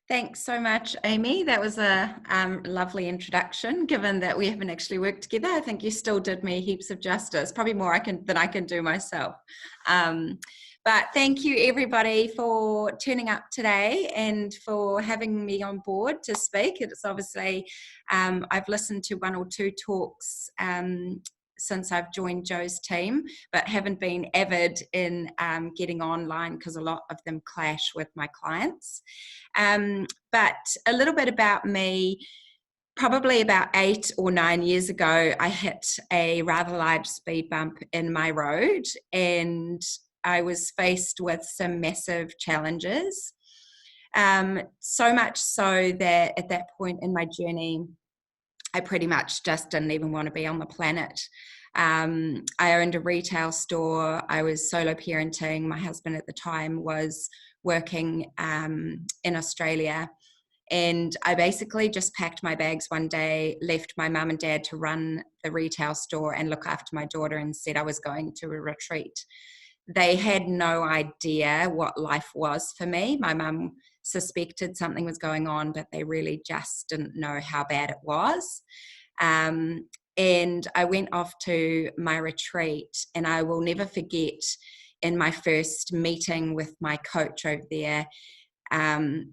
Thanks so much, Amy. That was a lovely introduction, given that we haven't actually worked together. I think you still did me heaps of justice, probably more than I can do myself. But thank you, everybody, for turning up today and for having me on board to speak. It's obviously, I've listened to one or two talks since I've joined Joe's team, but haven't been avid in getting online because a lot of them clash with my clients. But a little bit about me. Probably about 8 or 9 years ago, I hit a rather large speed bump in my road, and I was faced with some massive challenges. So much so that at that point in my journey, I pretty much just didn't even want to be on the planet. I owned a retail store. I was solo parenting. My husband at the time was working in Australia. And I basically just packed my bags one day, left my mum and dad to run the retail store and look after my daughter, and said I was going to a retreat. They had no idea what life was for me. My mum suspected something was going on, but they really just didn't know how bad it was. And I went off to my retreat, and I will never forget in my first meeting with my coach over there,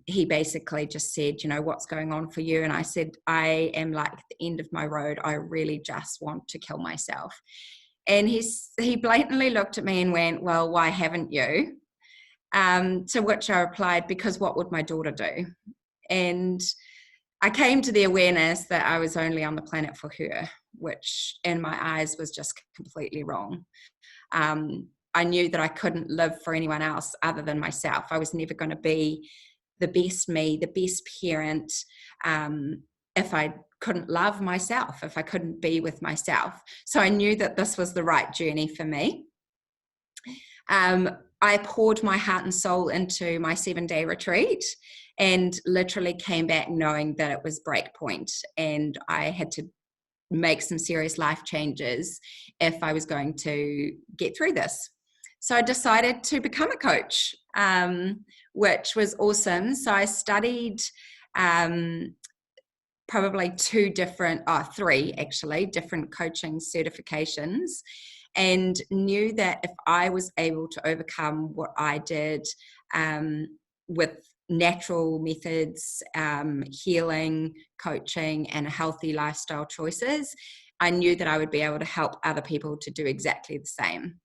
he basically just said, you know, what's going on for you? And I said, I am like at the end of my road. I really just want to kill myself. And he blatantly looked at me and went, well, why haven't you? To which I replied, because what would my daughter do? And I came to the awareness that I was only on the planet for her, which in my eyes was just completely wrong. I knew that I couldn't live for anyone else other than myself. I was never going to be the best me, the best parent, if I couldn't love myself, if I couldn't be with myself. So I knew that this was the right journey for me. I poured my heart and soul into my 7-day retreat and literally came back knowing that it was breakpoint, and I had to make some serious life changes if I was going to get through this. So I decided to become a coach, which was awesome. So I studied probably three actually, different coaching certifications, and knew that if I was able to overcome what I did with natural methods, healing, coaching, and healthy lifestyle choices, I knew that I would be able to help other people to do exactly the same.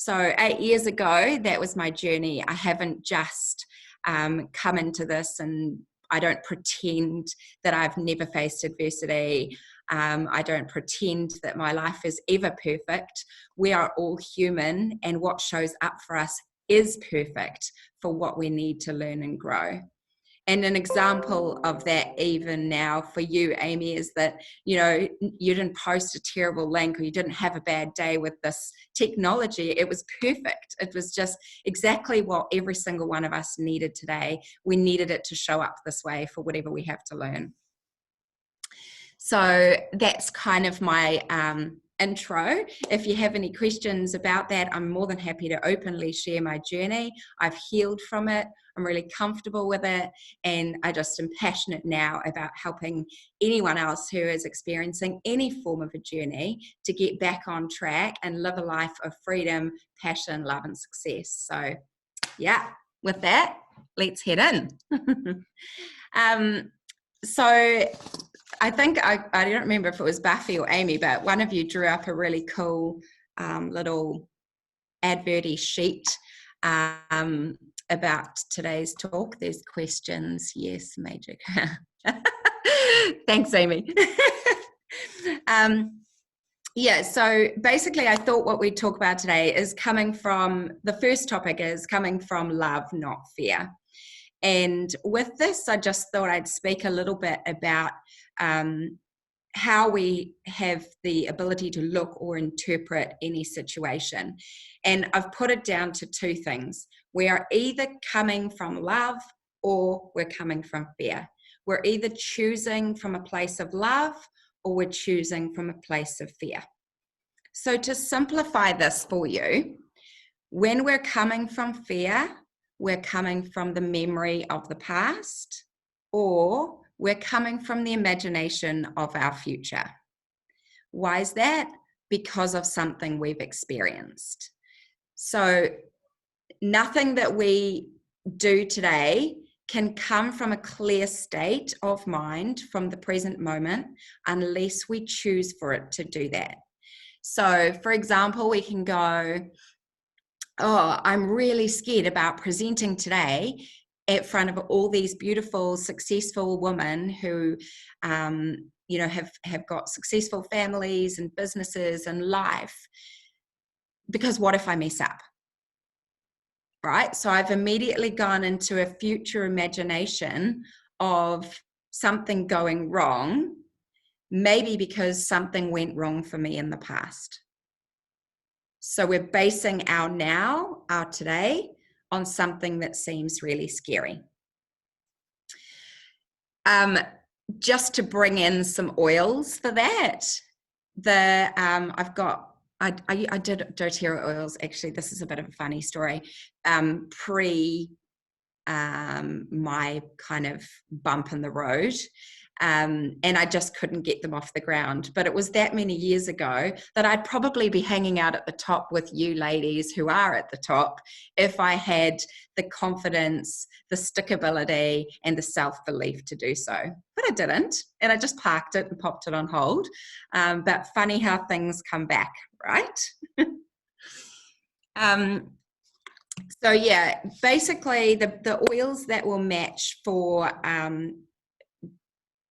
So 8 years ago, that was my journey. I haven't just come into this, and I don't pretend that I've never faced adversity. I don't pretend that my life is ever perfect. We are all human, and what shows up for us is perfect for what we need to learn and grow. And an example of that even now for you, Amy, is that, you know, you didn't post a terrible link, or you didn't have a bad day with this technology. It was perfect. It was just exactly what every single one of us needed today. We needed it to show up this way for whatever we have to learn. So that's kind of my intro. If you have any questions about that, I'm more than happy to openly share my journey. I've healed from it. I'm really comfortable with it, and I just am passionate now about helping anyone else who is experiencing any form of a journey to get back on track and live a life of freedom, passion, love, and success. So yeah, with that, let's head in. So I think, I don't remember if it was Buffy or Amy, but one of you drew up a really cool little adverty sheet about today's talk. There's questions. Yes, magic. Thanks, Amy. Yeah, so basically I thought what we'd talk about today is the first topic is coming from love, not fear. And with this, I just thought I'd speak a little bit about how we have the ability to look or interpret any situation. And I've put it down to two things. We are either coming from love or we're coming from fear. We're either choosing from a place of love or we're choosing from a place of fear. So to simplify this for you, when we're coming from fear, we're coming from the memory of the past. or we're coming from the imagination of our future. Why is that? Because of something we've experienced. So nothing that we do today can come from a clear state of mind from the present moment unless we choose for it to do that. So, for example, we can go, oh, I'm really scared about presenting today in front of all these beautiful, successful women who, you know, have got successful families and businesses and life. Because what if I mess up? Right? So I've immediately gone into a future imagination of something going wrong, maybe because something went wrong for me in the past. So we're basing our now, our today, on something that seems really scary. Just to bring in some oils for that, I did doTERRA oils. Actually, this is a bit of a funny story. Pre my kind of bump in the road. And I just couldn't get them off the ground. But it was that many years ago that I'd probably be hanging out at the top with you ladies who are at the top if I had the confidence, the stickability, and the self-belief to do so. But I didn't. And I just parked it and popped it on hold. But funny how things come back, right? So yeah, basically the oils that will match for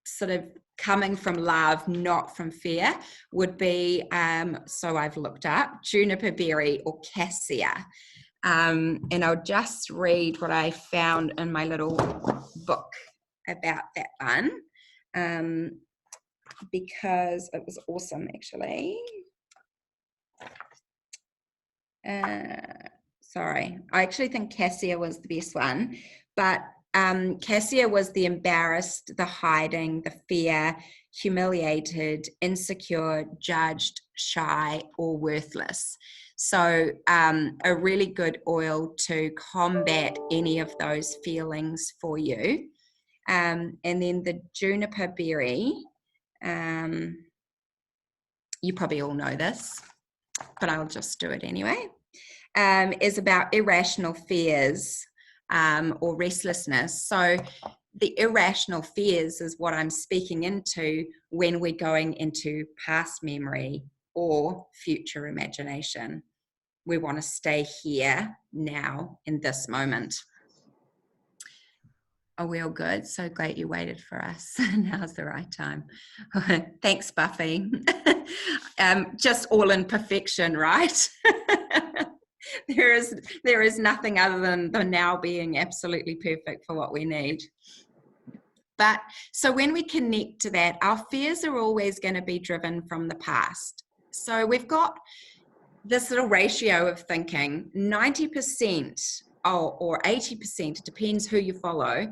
sort of coming from love, not from fear, would be, so I've looked up, juniper berry or cassia. And I'll just read what I found in my little book about that one, because it was awesome actually. Sorry, I actually think cassia was the best one, but cassia was the embarrassed, the hiding, the fear, humiliated, insecure, judged, shy, or worthless. So a really good oil to combat any of those feelings for you. And then the juniper berry, you probably all know this, but I'll just do it anyway. Is about irrational fears or restlessness. So the irrational fears is what I'm speaking into when we're going into past memory or future imagination. We want to stay here now in this moment. Are we all good? So great you waited for us. Now's the right time. Thanks, Buffy. Just all in perfection, right? There is nothing other than the now being absolutely perfect for what we need. But so when we connect to that, our fears are always going to be driven from the past. So we've got this little ratio of thinking, 90% or 80%, it depends who you follow,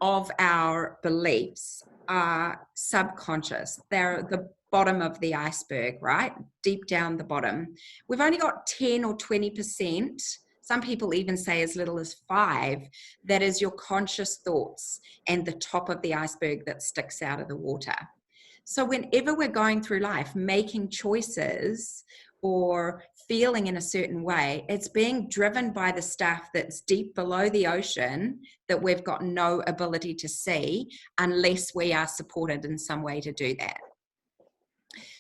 of our beliefs are subconscious. They're the bottom of the iceberg, right? Deep down the bottom. We've only got 10 or 20%. Some people even say as little as 5%, that is your conscious thoughts and the top of the iceberg that sticks out of the water. So whenever we're going through life, making choices or feeling in a certain way, it's being driven by the stuff that's deep below the ocean that we've got no ability to see unless we are supported in some way to do that.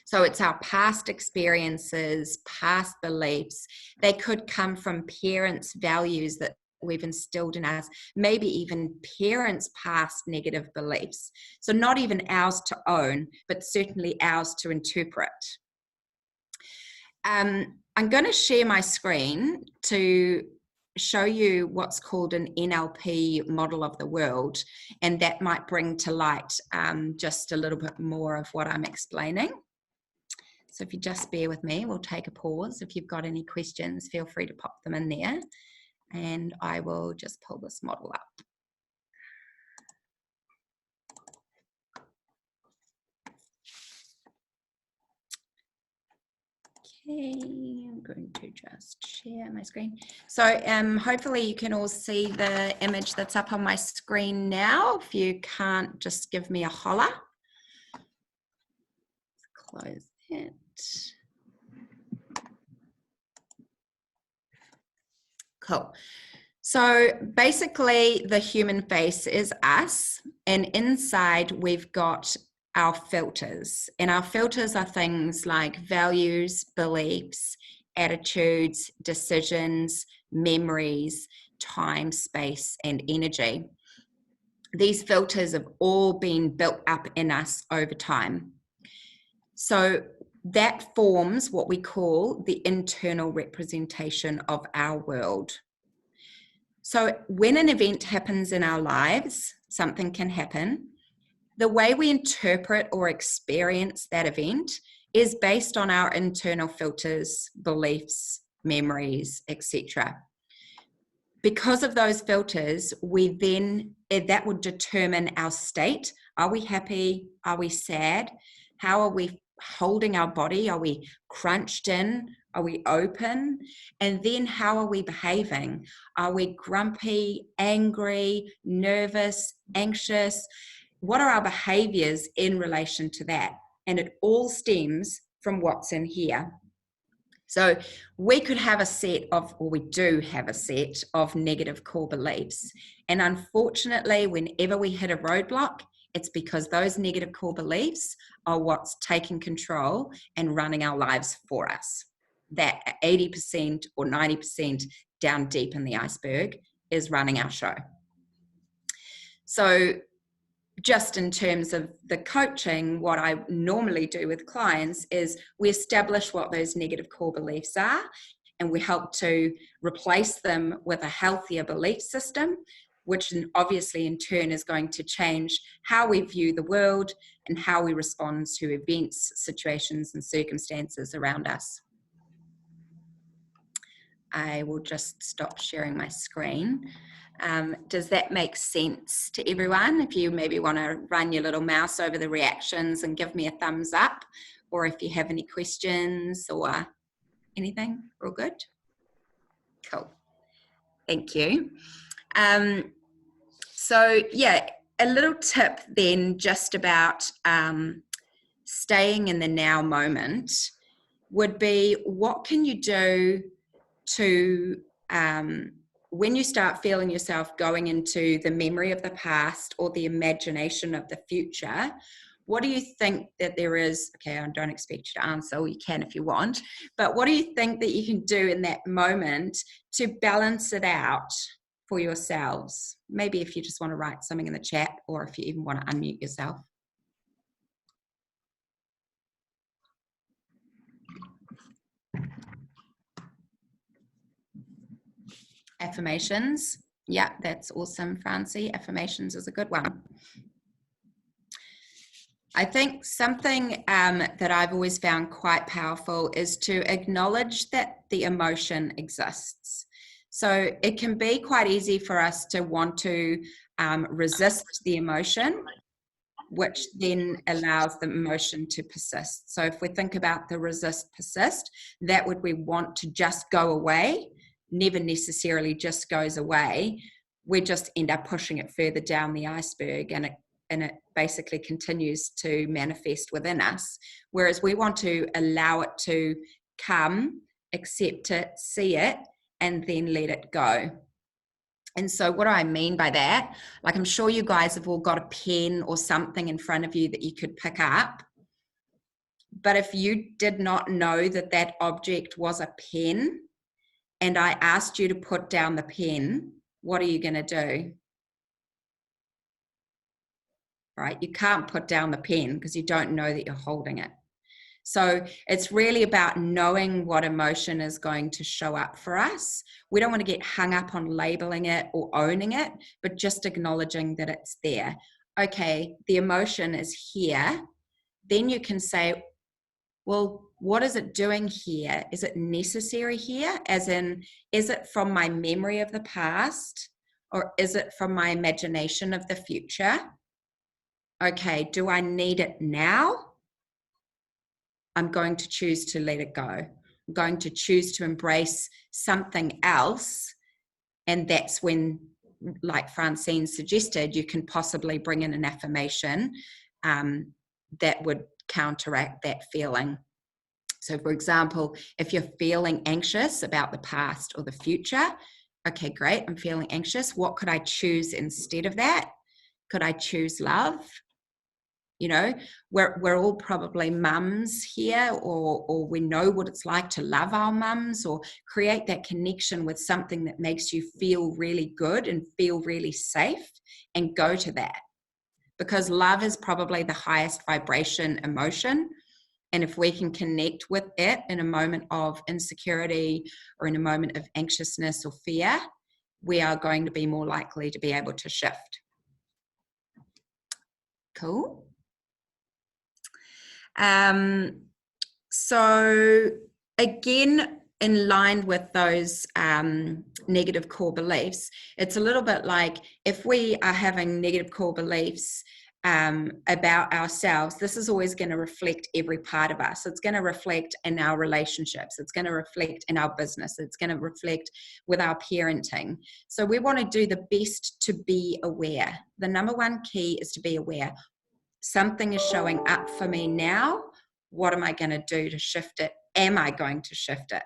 So it's our past experiences, past beliefs. They could come from parents' values that we've instilled in us, maybe even parents' past negative beliefs. So not even ours to own, but certainly ours to interpret. I'm going to share my screen to show you what's called an NLP model of the world, and that might bring to light just a little bit more of what I'm explaining. So if you just bear with me, we'll take a pause. If you've got any questions, feel free to pop them in there, and I will just pull this model up. Okay, I'm going to just share my screen. So hopefully you can all see the image that's up on my screen now. If you can't, just give me a holler. Close it. Cool. So basically the human face is us, and inside we've got our filters, and our filters are things like values, beliefs, attitudes, decisions, memories, time, space, and energy. These filters have all been built up in us over time. So that forms what we call the internal representation of our world. So when an event happens in our lives, something can happen. The way we interpret or experience that event is based on our internal filters, beliefs, memories, etc. Because of those filters, that would determine our state. Are we happy? Are we sad? How are we holding our body? Are we crunched in? Are we open? And then how are we behaving? Are we grumpy, angry, nervous, anxious? What are our behaviors in relation to that? And it all stems from what's in here. So we could have a set of, or we do have a set of negative core beliefs. And unfortunately, whenever we hit a roadblock, it's because those negative core beliefs are what's taking control and running our lives for us. That 80% or 90% down deep in the iceberg is running our show. So just in terms of the coaching, what I normally do with clients is we establish what those negative core beliefs are, and we help to replace them with a healthier belief system, which obviously in turn is going to change how we view the world and how we respond to events, situations, and circumstances around us. I will just stop sharing my screen. Does that make sense to everyone? If you maybe want to run your little mouse over the reactions and give me a thumbs up, or if you have any questions or anything, all good? Cool. Thank you. So yeah, a little tip then just about staying in the now moment would be, what can you do to when you start feeling yourself going into the memory of the past or the imagination of the future, what do you think that there is? Okay, I don't expect you to answer, or you can if you want, but what do you think that you can do in that moment to balance it out for yourselves? Maybe if you just want to write something in the chat, or if you even want to unmute yourself. Affirmations. Yeah, that's awesome, Francie. Affirmations is a good one. I think something that I've always found quite powerful is to acknowledge that the emotion exists. So it can be quite easy for us to want to resist the emotion, which then allows the emotion to persist. So if we think about the resist, persist, that would we want to just go away, never necessarily just goes away. We just end up pushing it further down the iceberg, and it basically continues to manifest within us. Whereas we want to allow it to come, accept it, see it, and then let it go. And so what do I mean by that? Like, I'm sure you guys have all got a pen or something in front of you that you could pick up. But if you did not know that that object was a pen, and I asked you to put down the pen, what are you going to do? Right? You can't put down the pen because you don't know that you're holding it. So it's really about knowing what emotion is going to show up for us. We don't want to get hung up on labeling it or owning it, but just acknowledging that it's there. Okay, the emotion is here. Then you can say, well, what is it doing here? Is it necessary here? As in, is it from my memory of the past, or is it from my imagination of the future? Okay, do I need it now? I'm going to choose to let it go. going to choose to embrace something else. And that's when, like Francine suggested, you can possibly bring in an affirmation that would counteract that feeling. So for example, if you're feeling anxious about the past or the future, okay, great, I'm feeling anxious. What could I choose instead of that? Could I choose love? You know, we're all probably mums here, or we know what it's like to love our mums, or create that connection with something that makes you feel really good and feel really safe, and go to that. Because love is probably the highest vibration emotion. And if we can connect with it in a moment of insecurity or in a moment of anxiousness or fear, we are going to be more likely to be able to shift. Cool. So again, in line with those negative core beliefs, it's a little bit like if we are having negative core beliefs about ourselves, this is always going to reflect every part of us. It's going to reflect in our relationships. It's going to reflect in our business. It's going to reflect with our parenting. So we want to do the best to be aware. The number one key is to be aware. Something is showing up for me now. What am I going to do to shift it? Am I going to shift it?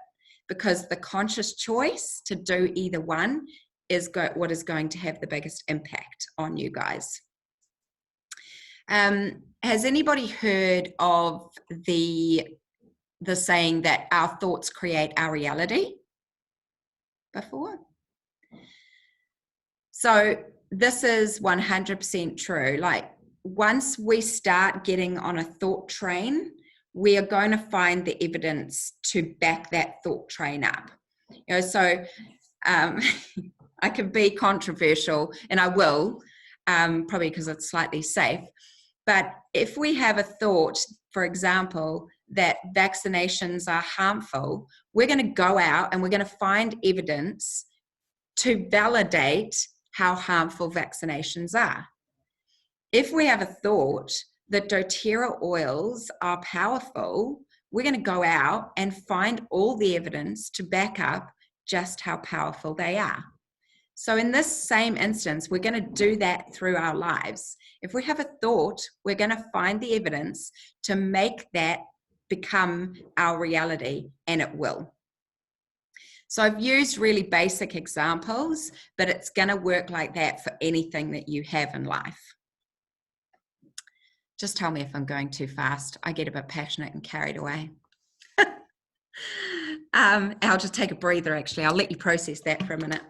Because the conscious choice to do either one is what is going to have the biggest impact on you guys. Has anybody heard of the saying that our thoughts create our reality before? So this is 100% true. Like, once we start getting on a thought train, we are going to find the evidence to back that thought train up. You know, so I can be controversial, and I will, probably because it's slightly safe. But if we have a thought, for example, that vaccinations are harmful, we're going to go out and we're going to find evidence to validate how harmful vaccinations are. If we have a thought that doTERRA oils are powerful, we're going to go out and find all the evidence to back up just how powerful they are. So in this same instance, we're going to do that through our lives. If we have a thought, we're going to find the evidence to make that become our reality, and it will. So I've used really basic examples, but it's going to work like that for anything that you have in life. Just tell me if I'm going too fast. I get a bit passionate and carried away. I'll just take a breather, actually. I'll let you process that for a minute.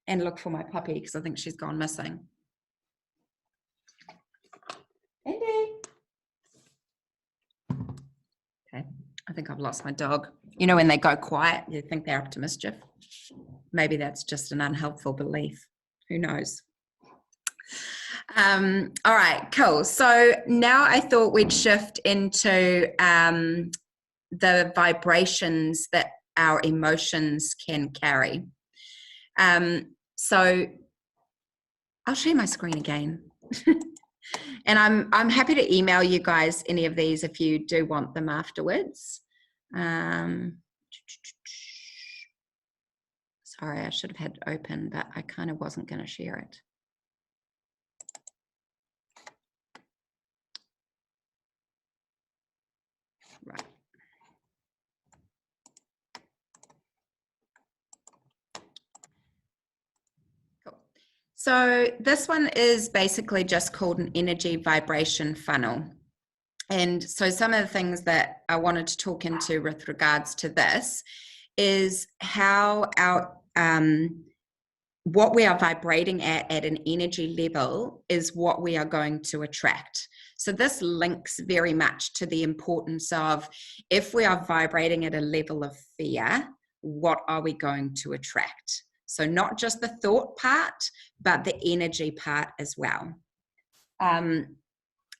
And look for my puppy, because I think she's gone missing. Andy. Okay, I think I've lost my dog. You know, when they go quiet, you think they're up to mischief. Maybe that's just an unhelpful belief. Who knows? All right, cool. So now I thought we'd shift into the vibrations that our emotions can carry. So I'll share my screen again. And I'm happy to email you guys any of these if you do want them afterwards. Sorry, I should have had it open, but I kind of wasn't going to share it. Right. Cool. So this one is basically just called an energy vibration funnel. And so some of the things that I wanted to talk into with regards to this is how our what we are vibrating at an energy level is what we are going to attract. So this links very much to the importance of, if we are vibrating at a level of fear, what are we going to attract? So not just the thought part, but the energy part as well.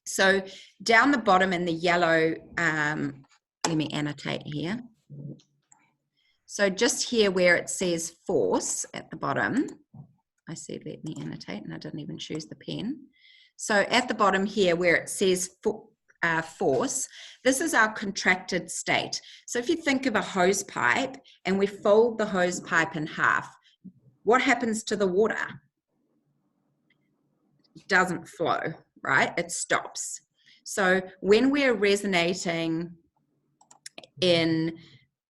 So down the bottom in the yellow, let me annotate here. So just here where it says force at the bottom, I said let me annotate and I didn't even choose the pen. So at the bottom here where it says force, this is our contracted state. So if you think of a hose pipe and we fold the hose pipe in half, what happens to the water? It doesn't flow, right? It stops. So when we're resonating in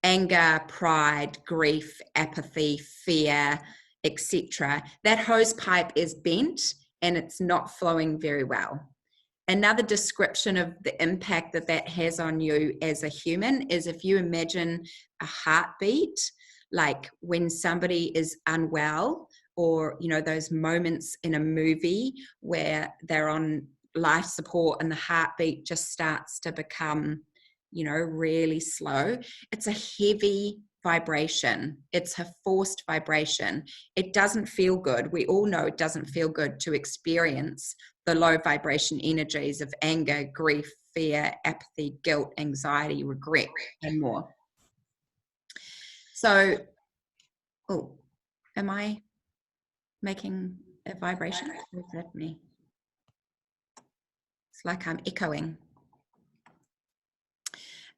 anger, pride, grief, apathy, fear, etc., that hose pipe is bent and it's not flowing very well. Another description of the impact that that has on you as a human is if you imagine a heartbeat, like when somebody is unwell, or those moments in a movie where they're on life support and the heartbeat just starts to become really slow. It's a heavy vibration. It's a forced vibration. It doesn't feel good. We all know it doesn't feel good to experience the low vibration energies of anger, grief, fear, apathy, guilt, anxiety, regret, and more. So, am I making a vibration? Or is that me? It's like I'm echoing.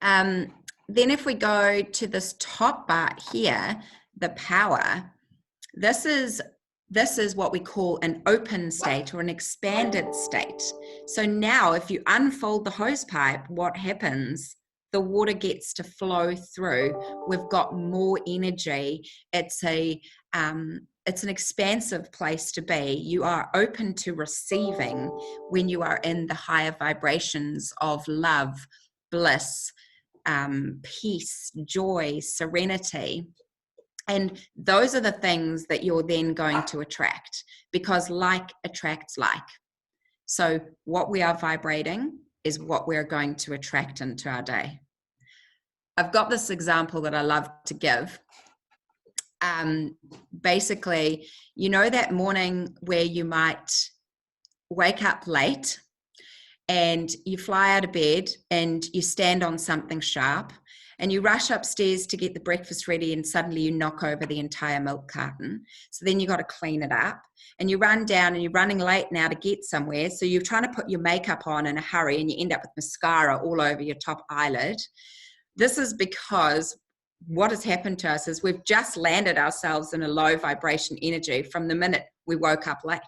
Then if we go to this top bar here, the power, this is what we call an open state or an expanded state. So now if you unfold the hose pipe, what happens? The water gets to flow through. We've got more energy. It's an expansive place to be. You are open to receiving when you are in the higher vibrations of love, bliss, peace, joy, serenity. And those are the things that you're then going to attract, because like attracts like. So what we are vibrating is what we're going to attract into our day. I've got this example that I love to give. Basically, that morning where you might wake up late and you fly out of bed and you stand on something sharp and you rush upstairs to get the breakfast ready and suddenly you knock over the entire milk carton. So then you got to clean it up and you run down and you're running late now to get somewhere. So you're trying to put your makeup on in a hurry and you end up with mascara all over your top eyelid. This is because what has happened to us is we've just landed ourselves in a low vibration energy from the minute we woke up late.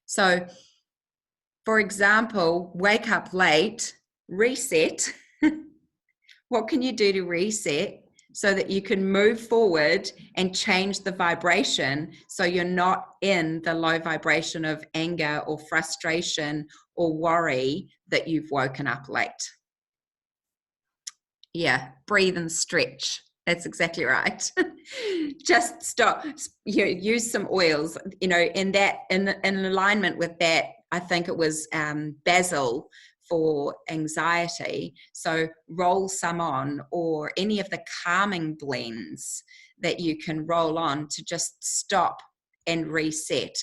So, for example, wake up late, reset. What can you do to reset so that you can move forward and change the vibration so you're not in the low vibration of anger or frustration or worry that you've woken up late? Yeah, breathe and stretch. That's exactly right. Just stop. Use some oils. In alignment with that, I think it was basil for anxiety. So roll some on, or any of the calming blends that you can roll on to just stop and reset.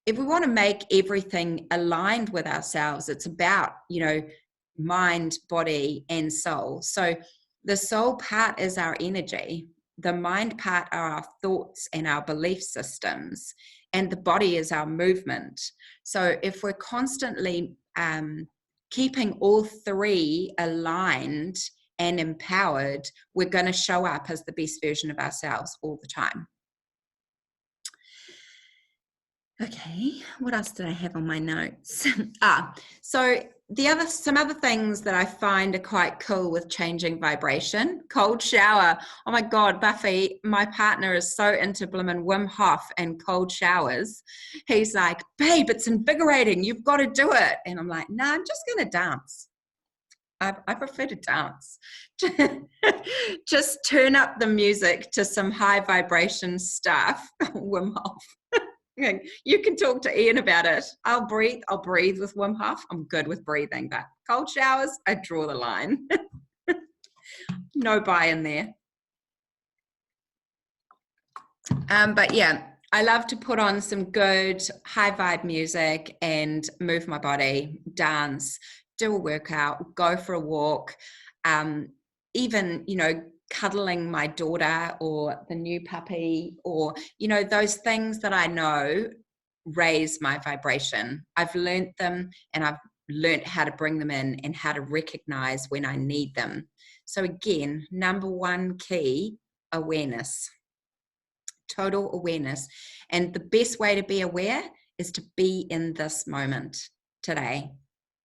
If we want to make everything aligned with ourselves, it's about, mind, body, and soul. So the soul part is our energy. The mind part are our thoughts and our belief systems. And the body is our movement. So if we're constantly keeping all three aligned and empowered, we're going to show up as the best version of ourselves all the time. Okay, what else did I have on my notes? So some other things that I find are quite cool with changing vibration. Cold shower. Oh my God, Buffy, my partner is so into blimmin' Wim Hof and cold showers. He's like, babe, it's invigorating. You've got to do it. And I'm like, no, I'm just going to dance. I prefer to dance. Just turn up the music to some high vibration stuff. Wim Hof. You can talk to Ian about it. I'll breathe with Wim Hof. I'm good with breathing, but cold showers, I draw the line. No buy in there. But yeah, I love to put on some good high vibe music and move my body, dance, do a workout, go for a walk, even, cuddling my daughter or the new puppy, or those things that I know raise my vibration. I've learned them and I've learnt how to bring them in and how to recognize when I need them. So again, number one key, awareness, total awareness. And the best way to be aware is to be in this moment today,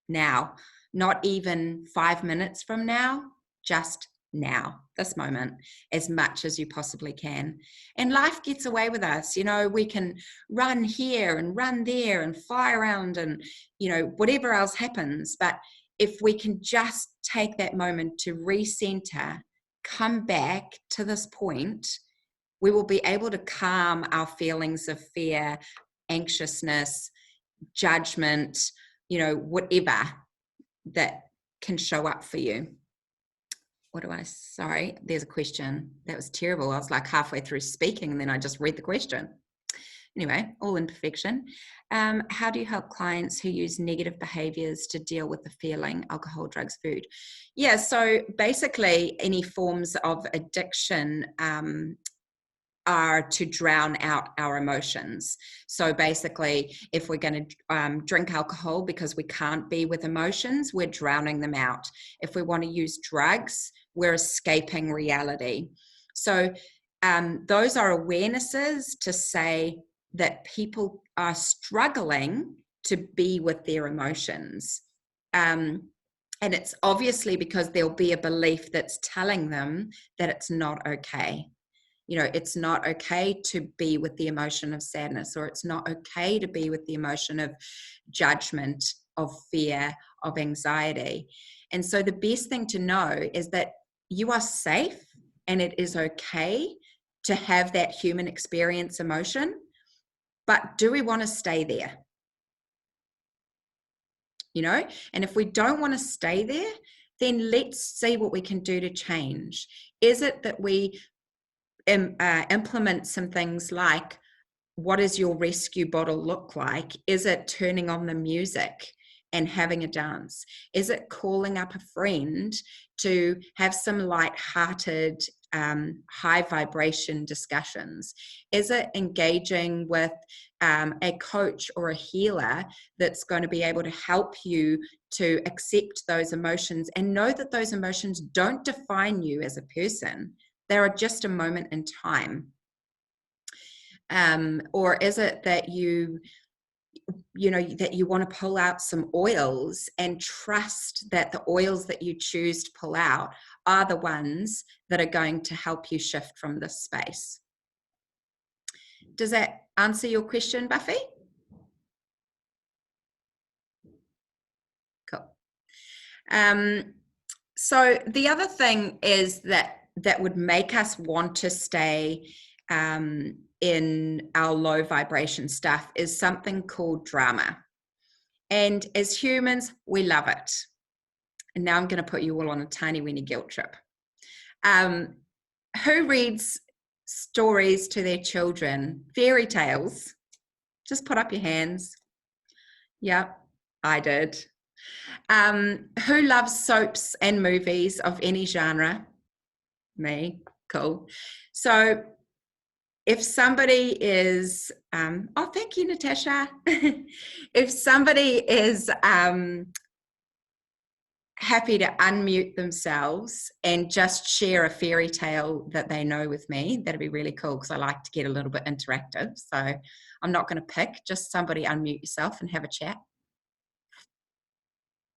now, not even 5 minutes from now, just now, this moment, as much as you possibly can. And life gets away with us. You know, we can run here and run there and fly around and, you know, whatever else happens. But if we can just take that moment to recenter, come back to this point, we will be able to calm our feelings of fear, anxiousness, judgment, you know, whatever that can show up for you. Sorry, there's a question. That was terrible. I was like halfway through speaking and then I just read the question. Anyway, all imperfection. How do you help clients who use negative behaviors to deal with the feeling, alcohol, drugs, food? Yeah, so basically any forms of addiction are to drown out our emotions. So basically, if we're going to drink alcohol because we can't be with emotions, we're drowning them out. If we want to use drugs, we're escaping reality. So those are awarenesses to say that people are struggling to be with their emotions. And it's obviously because there'll be a belief that's telling them that it's not okay. You know, it's not okay to be with the emotion of sadness, or it's not okay to be with the emotion of judgment, of fear, of anxiety. And so the best thing to know is that you are safe and it is okay to have that human experience emotion, but do we want to stay there? You know, and if we don't want to stay there, then let's see what we can do to change. Is it that we implement some things like, what does your rescue bottle look like? Is it turning on the music and having a dance? Is it calling up a friend to have some light-hearted, high vibration discussions? Is it engaging with a coach or a healer that's going to be able to help you to accept those emotions and know that those emotions don't define you as a person? They are just a moment in time. Or is it that you want to pull out some oils and trust that the oils that you choose to pull out are the ones that are going to help you shift from this space? Does that answer your question, Buffy? Cool. So the other thing is that would make us want to stay in our low vibration stuff is something called drama. And as humans, we love it. And now I'm going to put you all on a tiny weeny guilt trip. Who reads stories to their children? Fairy tales? Just put up your hands. Yep, I did. Who loves soaps and movies of any genre? Me. Cool. So if somebody is, oh, thank you, Natasha. If somebody is happy to unmute themselves and just share a fairy tale that they know with me, that'd be really cool, because I like to get a little bit interactive. So I'm not going to pick, just somebody unmute yourself and have a chat.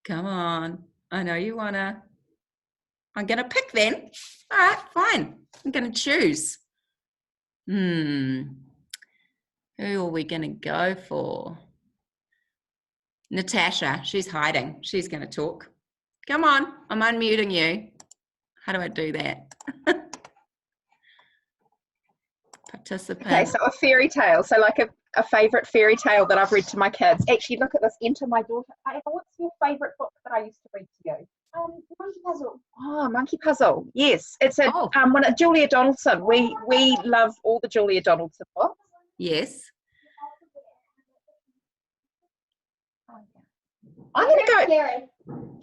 Come on. I know you want to. I'm going to pick then. All right, fine. I'm going to choose. Who are we going to go for? Natasha, she's hiding. She's going to talk. Come on, I'm unmuting you. How do I do that? Participant. Okay, so a fairy tale. So like a favourite fairy tale that I've read to my kids. Actually, look at this. Enter my daughter. What's your favourite book that I used to read to you? Monkey Puzzle. Oh, Monkey Puzzle. Yes, it's a one of Julia Donaldson. We love all the Julia Donaldson books. Yes. I'm going to go.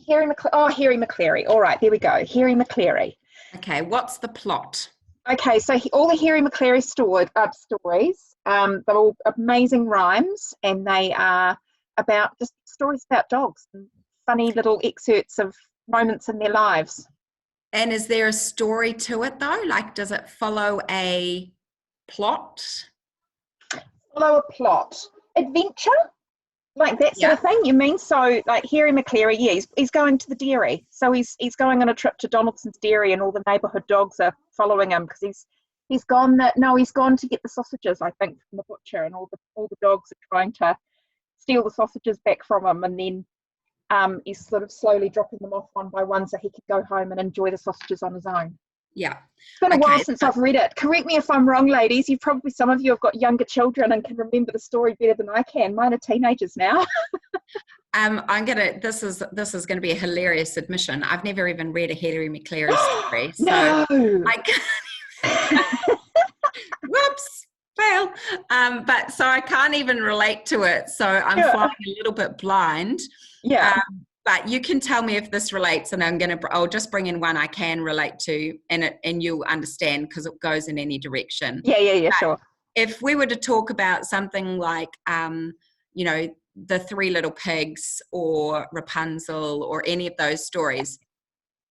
Harry McCleary. All right, there we go. Harry McCleary. Okay, what's the plot? Okay, so all the Harry McCleary stories, they're all amazing rhymes, and they are about just stories about dogs and funny little excerpts of moments in their lives. And is there a story to it though? Like, does it follow a plot? Follow a plot. Adventure? Like that sort Yeah. of thing, you mean? So like Harry McCleary, yeah, he's going to the dairy. So he's going on a trip to Donaldson's dairy, and all the neighbourhood dogs are following him because he's gone to get the sausages, I think, from the butcher, and all the dogs are trying to steal the sausages back from him, and then he's sort of slowly dropping them off one by one so he can go home and enjoy the sausages on his own. Yeah. It's been a while since I've read it. Correct me if I'm wrong, ladies. Some of you have got younger children and can remember the story better than I can. Mine are teenagers now. This is gonna be a hilarious admission. I've never even read a Harry McCleary story. So No. I can't whoops, fail. But so I can't even relate to it. So I'm flying a little bit blind. Yeah. But you can tell me if this relates, and I'll just bring in one I can relate to, and you'll understand because it goes in any direction. Yeah, sure. If we were to talk about something like, the Three Little Pigs or Rapunzel or any of those stories,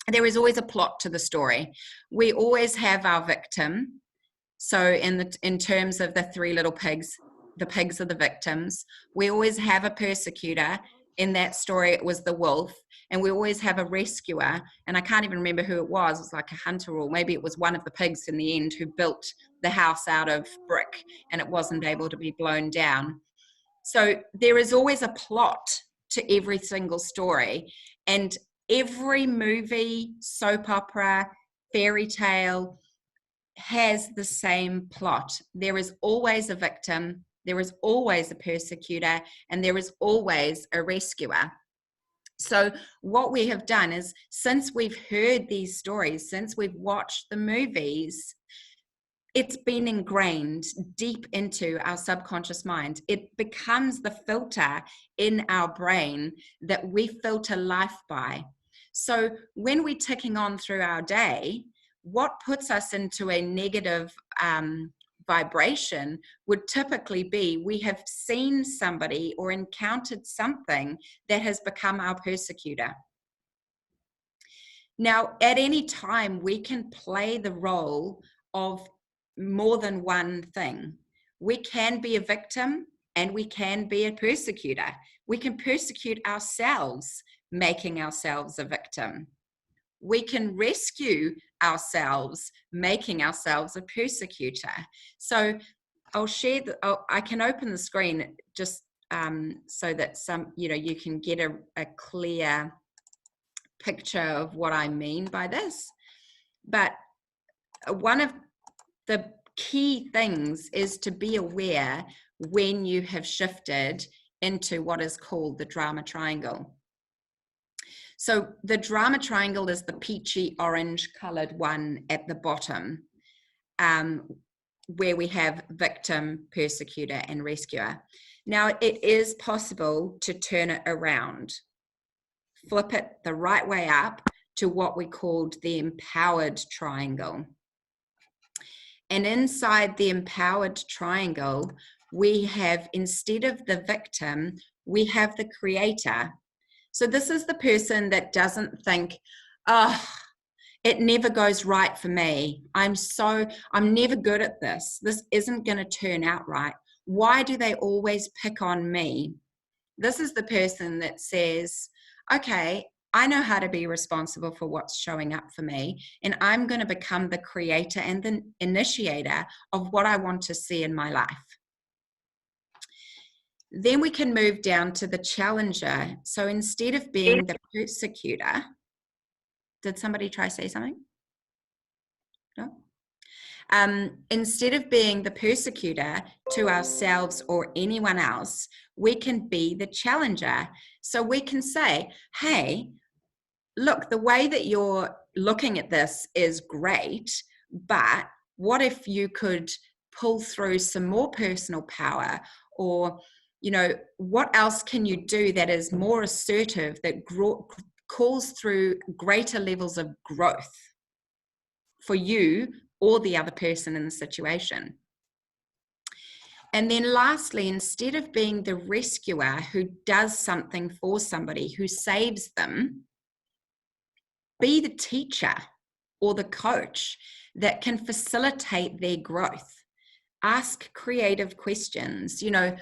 there is always a plot to the story. We always have our victim. So in terms of the Three Little Pigs, the pigs are the victims. We always have a persecutor. In that story, it was the wolf, and we always have a rescuer, and I can't even remember who it was. It was like a hunter, or maybe it was one of the pigs in the end who built the house out of brick and it wasn't able to be blown down. So there is always a plot to every single story, and every movie, soap opera, fairy tale has the same plot. There is always a victim, there is always a persecutor, and there is always a rescuer. So what we have done is, since we've heard these stories, since we've watched the movies, it's been ingrained deep into our subconscious mind. It becomes the filter in our brain that we filter life by. So when we're ticking on through our day, what puts us into a negative vibration would typically be we have seen somebody or encountered something that has become our persecutor. Now, at any time, we can play the role of more than one thing. We can be a victim and we can be a persecutor. We can persecute ourselves, making ourselves a victim. We can rescue ourselves, making ourselves a persecutor. So I'll share, I can open the screen just so that you can get a clear picture of what I mean by this. But one of the key things is to be aware when you have shifted into what is called the drama triangle. So the drama triangle is the peachy orange colored one at the bottom, where we have victim, persecutor, and rescuer. Now, it is possible to turn it around, flip it the right way up to what we called the empowered triangle. And inside the empowered triangle, we have, instead of the victim, we have the creator. So this is the person that doesn't think, oh, it never goes right for me. I'm never good at this. This isn't going to turn out right. Why do they always pick on me? This is the person that says, okay, I know how to be responsible for what's showing up for me, and I'm going to become the creator and the initiator of what I want to see in my life. Then we can move down to the challenger. So instead of being the persecutor, did somebody try to say something? No? Instead of being the persecutor to ourselves or anyone else, we can be the challenger. So we can say, hey, look, the way that you're looking at this is great, but what if you could pull through some more personal power? Or, what else can you do that is more assertive, that calls through greater levels of growth for you or the other person in the situation? And then lastly, instead of being the rescuer who does something for somebody, who saves them, be the teacher or the coach that can facilitate their growth. Ask creative questions. You know,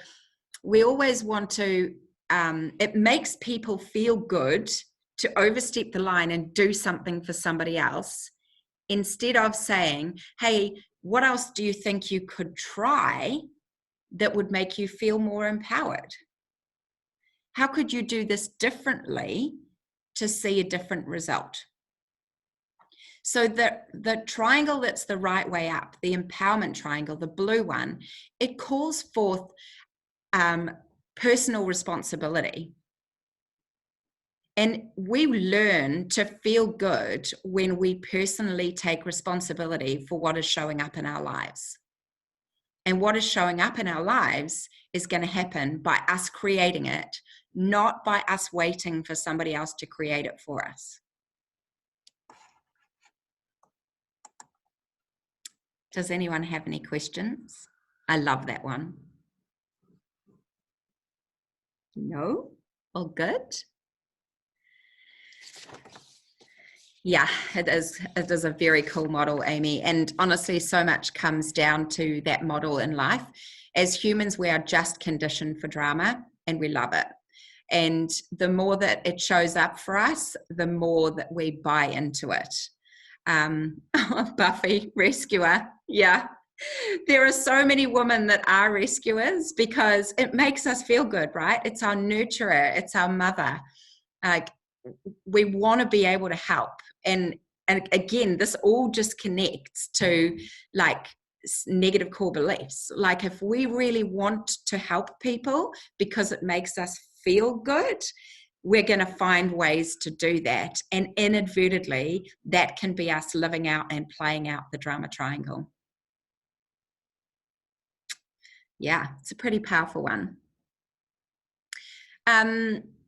we always want to, it makes people feel good to overstep the line and do something for somebody else, instead of saying, hey, what else do you think you could try that would make you feel more empowered? How could you do this differently to see a different result? So the triangle that's the right way up, the empowerment triangle, the blue one, it calls forth personal responsibility. And we learn to feel good when we personally take responsibility for what is showing up in our lives. And what is showing up in our lives is going to happen by us creating it, not by us waiting for somebody else to create it for us. Does anyone have any questions? I love that one. No? All good? Yeah, it is a very cool model, Amy. And honestly, so much comes down to that model in life. As humans, we are just conditioned for drama, and we love it. And the more that it shows up for us, the more that we buy into it. Buffy, rescuer. Yeah. There are so many women that are rescuers because it makes us feel good, right? It's our nurturer. It's our mother. We want to be able to help. And again, this all just connects to like negative core beliefs. Like if we really want to help people because it makes us feel good, we're going to find ways to do that. And inadvertently, that can be us living out and playing out the drama triangle. Yeah, it's a pretty powerful one.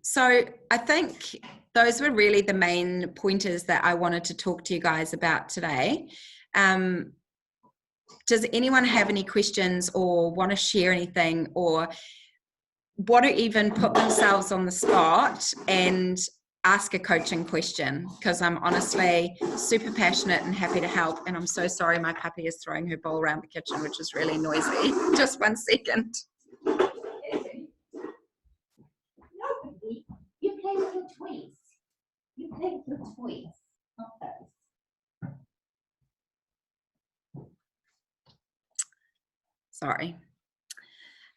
So I think those were really the main pointers that I wanted to talk to you guys about today. Does anyone have any questions or want to share anything, or want to even put themselves on the spot and ask a coaching question? Because I'm honestly super passionate and happy to help. And I'm so sorry my puppy is throwing her bowl around the kitchen, which is really noisy. Just 1 second. You play with your toys. You play with your toys, not those. Sorry.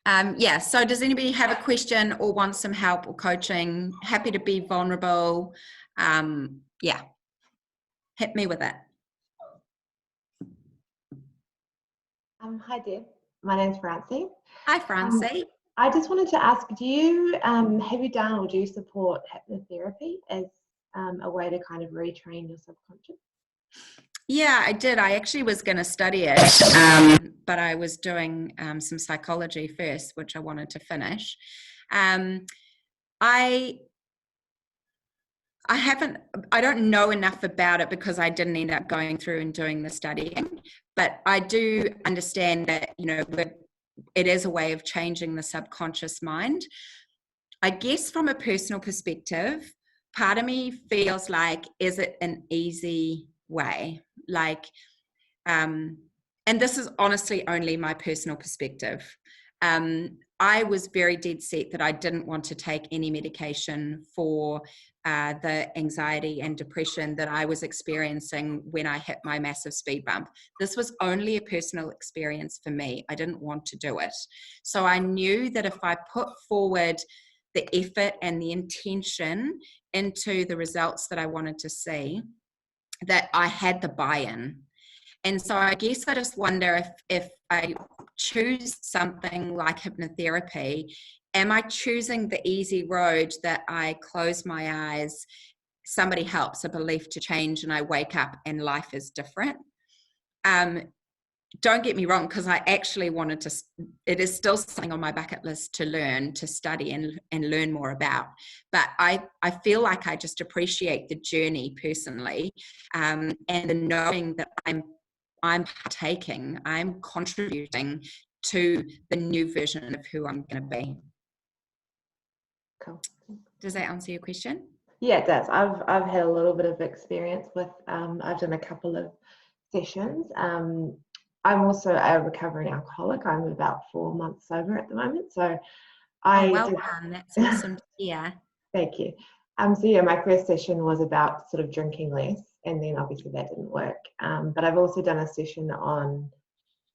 Yeah, so does anybody have a question or want some help or coaching? Happy to be vulnerable. Yeah, hit me with it. Hi Deb, my name's Francie. Hi Francie. I just wanted to ask, do you have you done or do you support hypnotherapy as a way to kind of retrain your subconscious? Yeah, I did. I actually was going to study it, but I was doing some psychology first, which I wanted to finish. I don't know enough about it because I didn't end up going through and doing the studying, but I do understand that, you know, it is a way of changing the subconscious mind. I guess from a personal perspective, part of me feels like, is it an easy way? Like, and this is honestly only my personal perspective. I was very dead set that I didn't want to take any medication for the anxiety and depression that I was experiencing when I hit my massive speed bump. This was only a personal experience for me. I didn't want to do it. So I knew that if I put forward the effort and the intention into the results that I wanted to see, that I had the buy-in. And so I guess I just wonder if I choose something like hypnotherapy, am I choosing the easy road that I close my eyes, somebody helps, a belief to change, and I wake up and life is different? Don't get me wrong, because I actually wanted to, it is still something on my bucket list to learn, to study and learn more about. But I feel like I just appreciate the journey personally, and the knowing that I'm partaking, I'm contributing to the new version of who I'm going to be. Cool. Does that answer your question? Yeah, it does. I've had a little bit of experience with, I've done a couple of sessions. I'm also a recovering alcoholic. I'm about 4 months sober at the moment. So Well done. That's awesome to hear. Thank you. So yeah, my first session was about sort of drinking less, and then obviously that didn't work. But I've also done a session on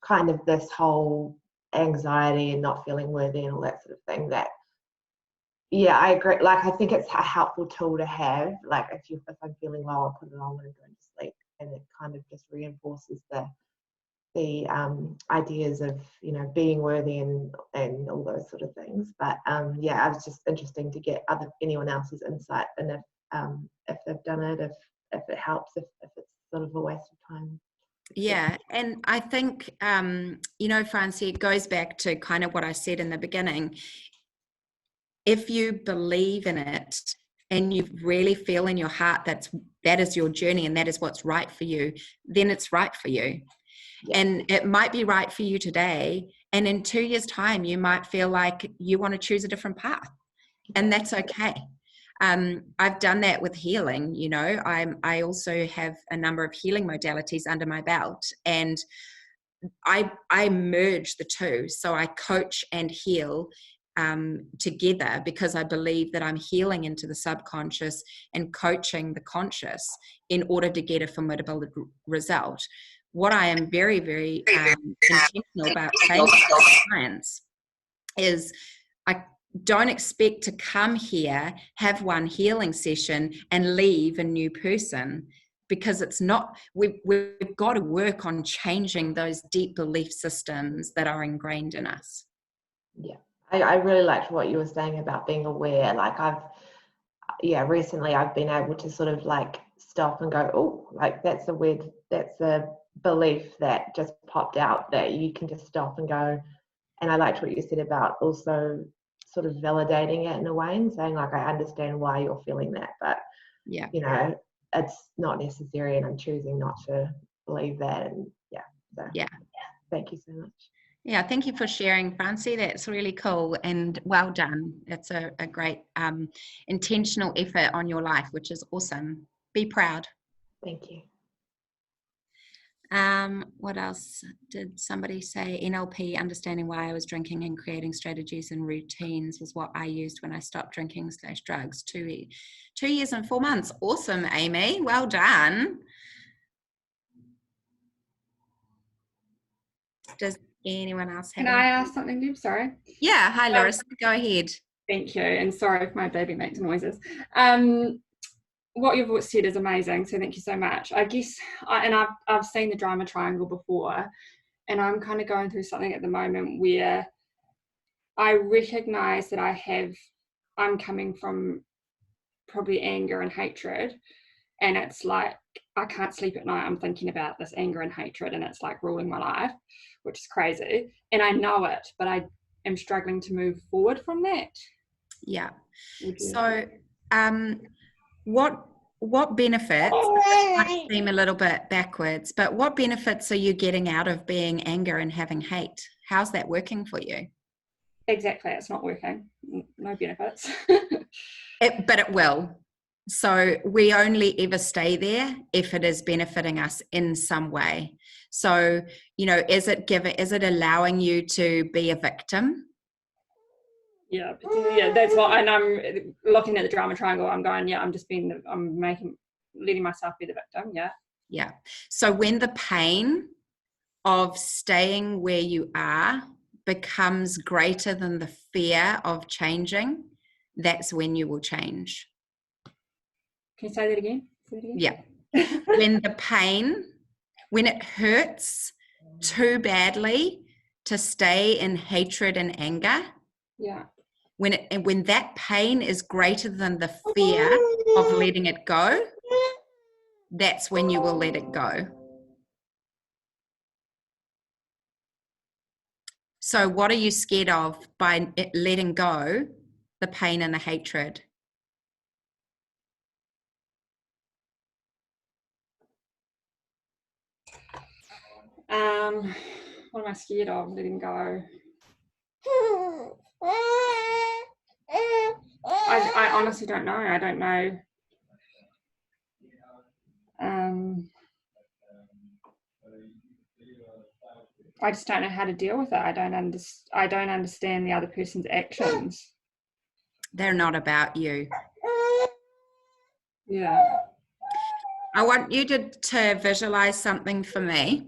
kind of this whole anxiety and not feeling worthy and all that sort of thing. That, yeah, I agree. Like, I think it's a helpful tool to have. Like, if I'm feeling low, I'll put it on when I'm going to sleep, and it kind of just reinforces the ideas of, you know, being worthy and all those sort of things. But yeah, it was just interesting to get anyone else's insight, and if they've done it, if it helps, if it's sort of a waste of time. Yeah, and I think you know, Francie, it goes back to kind of what I said in the beginning. If you believe in it and you really feel in your heart that is your journey and that is what's right for you, then it's right for you. Yeah. And it might be right for you today, and in 2 years' time you might feel like you want to choose a different path, and that's okay. I've done that with healing. You know, I also have a number of healing modalities under my belt, and I merge the two. So I coach and heal together, because I believe that I'm healing into the subconscious and coaching the conscious in order to get a formidable result. What I am very, very intentional about saying to my clients is, I don't expect to come here, have one healing session and leave a new person, because it's not, we've got to work on changing those deep belief systems that are ingrained in us. Yeah, I really liked what you were saying about being aware. Like, recently I've been able to sort of like stop and go, oh, like that's a belief that just popped out, that you can just stop and go. And I liked what you said about also sort of validating it in a way and saying, like, I understand why you're feeling that, but Yeah, you know, it's not necessary, and I'm choosing not to believe that. And thank you so much. Yeah, thank you for sharing, Francie. That's really cool, and well done. It's a great intentional effort on your life, which is awesome. Be proud. Thank you. What else did somebody say? NLP, understanding why I was drinking and creating strategies and routines, was what I used when I stopped drinking / drugs. 2 years and 4 months. Awesome, Amy. Well done. Does anyone else have Can I ask something, Deb? Sorry. Yeah, hi Larissa, go ahead. Thank you, and sorry if my baby makes noises. What you've said is amazing, so thank you so much. I guess, I've seen the drama triangle before, and I'm kind of going through something at the moment where I recognise that I'm coming from probably anger and hatred, and it's like I can't sleep at night. I'm thinking about this anger and hatred, and it's like ruling my life, which is crazy. And I know it, but I am struggling to move forward from that. Yeah. So, what benefits, it might seem a little bit backwards, but what benefits are you getting out of being anger and having hate? How's that working for you? Exactly, it's not working. No benefits. But it will. So we only ever stay there if it is benefiting us in some way. So, you know, is it allowing you to be a victim? Yeah, that's what. And I'm looking at the drama triangle. I'm going, yeah, I'm letting myself be the victim. Yeah. Yeah. So when the pain of staying where you are becomes greater than the fear of changing, that's when you will change. Can you say that again? Yeah. When the pain, when it hurts too badly to stay in hatred and anger, yeah. When that pain is greater than the fear of letting it go, that's when you will let it go. So what are you scared of by letting go the pain and the hatred? What am I scared of? Letting go. I honestly don't know. I don't know. I just don't know how to deal with it. I don't understand the other person's actions. They're not about you. Yeah. I want you to visualize something for me.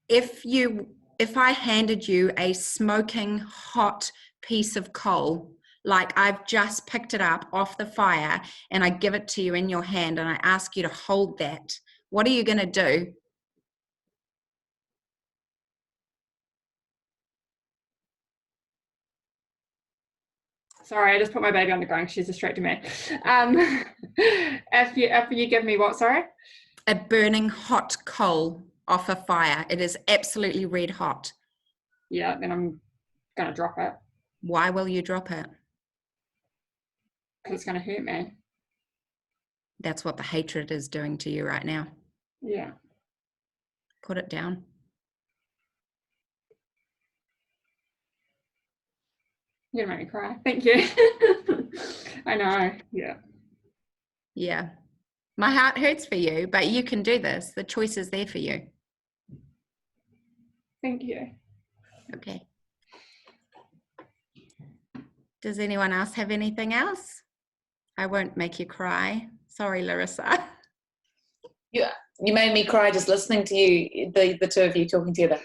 If I handed you a smoking hot piece of coal, like I've just picked it up off the fire, and I give it to you in your hand and I ask you to hold that, what are you going to do? Sorry, I just put my baby on the ground. She's distracting me. If you give me what, sorry? A burning hot coal off a fire. It is absolutely red hot. Yeah, then I'm going to drop it. Why will you drop it? Because it's going to hurt me. That's what the hatred is doing to you right now. Yeah. Put it down. You're going to make me cry. Thank you. I know. Yeah. Yeah. My heart hurts for you, but you can do this. The choice is there for you. Thank you. Okay. Does anyone else have anything else? I won't make you cry. Sorry, Larissa. You made me cry just listening to you, the two of you talking together.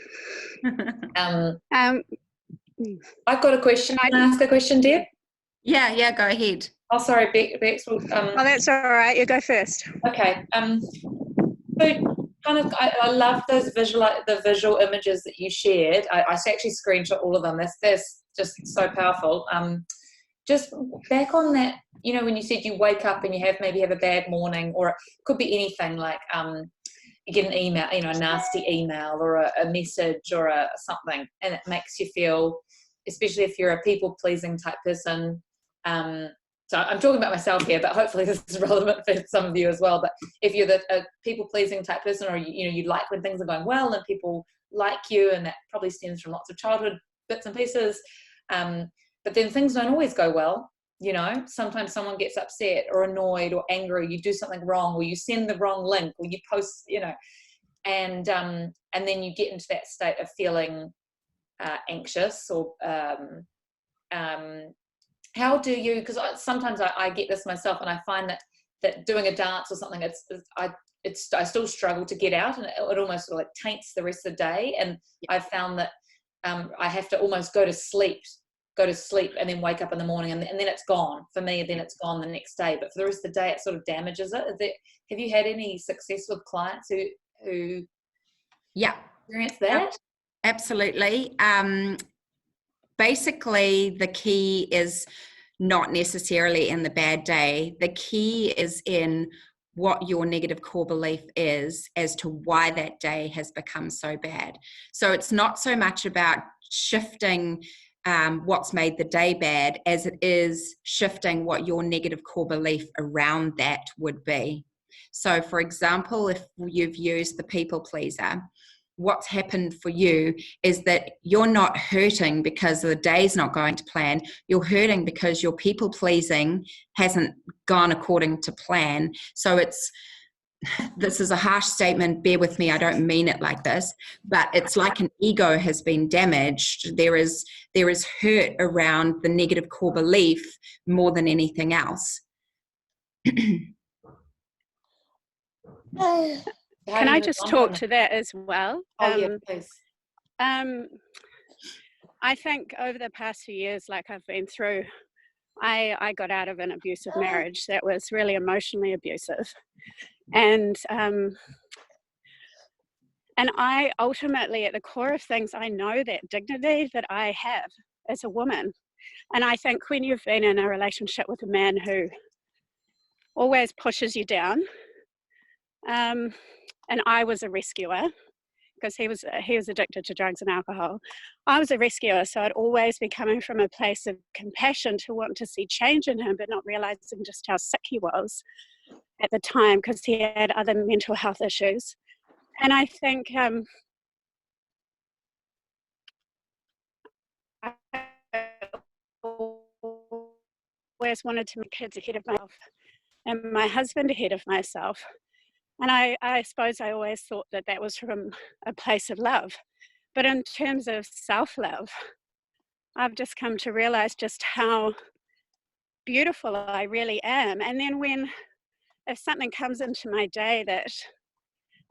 I've got a question. Can I ask a question, Deb? Yeah, go ahead. Oh, sorry, Bex. Oh, that's all right. You go first. Okay. So kind of, I love those the visual images that you shared. I actually screenshot all of them. That's just so powerful. Just back on that, you know, when you said you wake up and you maybe have a bad morning, or it could be anything like you get an email, you know, a nasty email or a message or something, and it makes you feel, especially if you're a people-pleasing type person. So I'm talking about myself here, but hopefully this is relevant for some of you as well. But if you're a people-pleasing type person, or you like when things are going well and people like you, and that probably stems from lots of childhood bits and pieces. But then things don't always go well. You know, sometimes someone gets upset or annoyed or angry, you do something wrong, or you send the wrong link, or you post, you know, and then you get into that state of feeling anxious, or how do you, because sometimes I get this myself, and I find that doing a dance or something, I still struggle to get out, and it almost sort of like taints the rest of the day. And I've found that I have to almost go to sleep and then wake up in the morning, and then it's gone for me, and then it's gone the next day. But for the rest of the day, it sort of damages it. Have you had any success with clients who experience that? Absolutely. Basically, the key is not necessarily in the bad day. The key is in what your negative core belief is as to why that day has become so bad. So it's not so much about shifting what's made the day bad as it is shifting what your negative core belief around that would be. So for example, if you've used the people pleaser, what's happened for you is that you're not hurting because the day's not going to plan. You're hurting because your people pleasing hasn't gone according to plan. So this is a harsh statement, bear with me, I don't mean it like this, but it's like an ego has been damaged. There is hurt around the negative core belief more than anything else. Can I just talk to that as well? Oh, yeah, please. I think over the past few years, like I've been through, I got out of an abusive marriage that was really emotionally abusive. And I ultimately, at the core of things, I know that dignity that I have as a woman. And I think when you've been in a relationship with a man who always pushes you down, and I was a rescuer, because he was addicted to drugs and alcohol. I was a rescuer, so I'd always be coming from a place of compassion to want to see change in him, but not realizing just how sick he was at the time, because he had other mental health issues. And I think always wanted to make kids ahead of myself and my husband ahead of myself. And I suppose I always thought that that was from a place of love. But in terms of self-love, I've just come to realize just how beautiful I really am. And then if something comes into my day that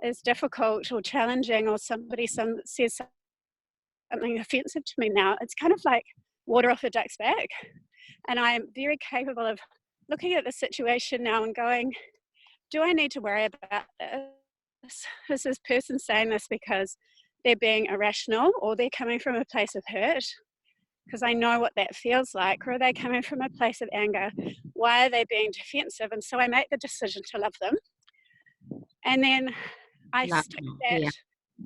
is difficult or challenging, or somebody says something offensive to me now, it's kind of like water off a duck's back. And I'm very capable of looking at the situation now and going, do I need to worry about this? Is this person saying this because they're being irrational, or they're coming from a place of hurt? Because I know what that feels like. Or are they coming from a place of anger? Why are they being defensive? And so I make the decision to love them. And then I stick that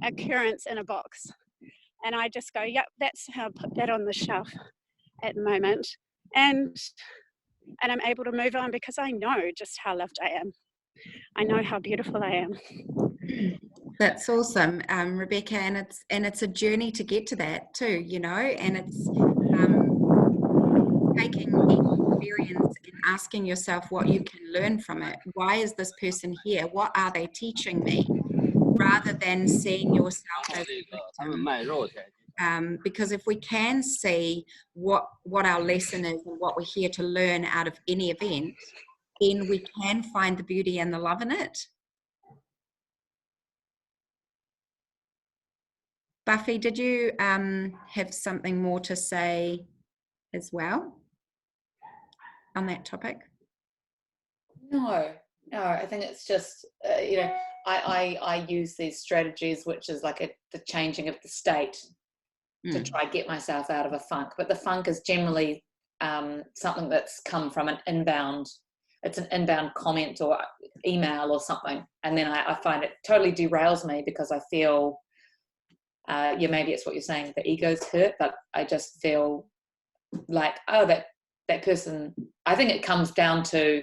occurrence in a box. And I just go, yep, that's how I put that on the shelf at the moment. And I'm able to move on because I know just how loved I am. I know how beautiful I am. That's awesome, Rebecca, and it's a journey to get to that too, you know, and it's taking each experience and asking yourself what you can learn from it. Why is this person here? What are they teaching me? Rather than seeing yourself as a victim. Because if we can see what our lesson is and what we're here to learn out of any event, then we can find the beauty and the love in it. Buffy, did you have something more to say as well on that topic? No, I think it's just, you know, I use these strategies, which is like the changing of the state to try get myself out of a funk. But the funk is generally something that's come from an inbound comment or email or something. And then I find it totally derails me because I feel, maybe it's what you're saying, the ego's hurt, but I just feel like, oh, that person, I think it comes down to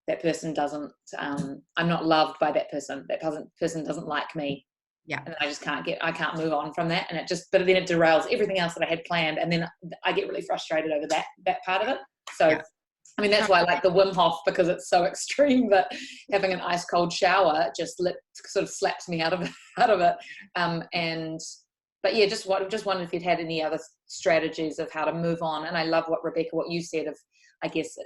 that person doesn't, I'm not loved by that person. That person doesn't like me. Yeah. And I just I can't move on from that. And but then it derails everything else that I had planned. And then I get really frustrated over that part of it. So, yeah. I mean, that's why I like the Wim Hof, because it's so extreme that having an ice cold shower just sort of slaps me out of it. But yeah, just wondered if you'd had any other strategies of how to move on. And I love what you said of, I guess,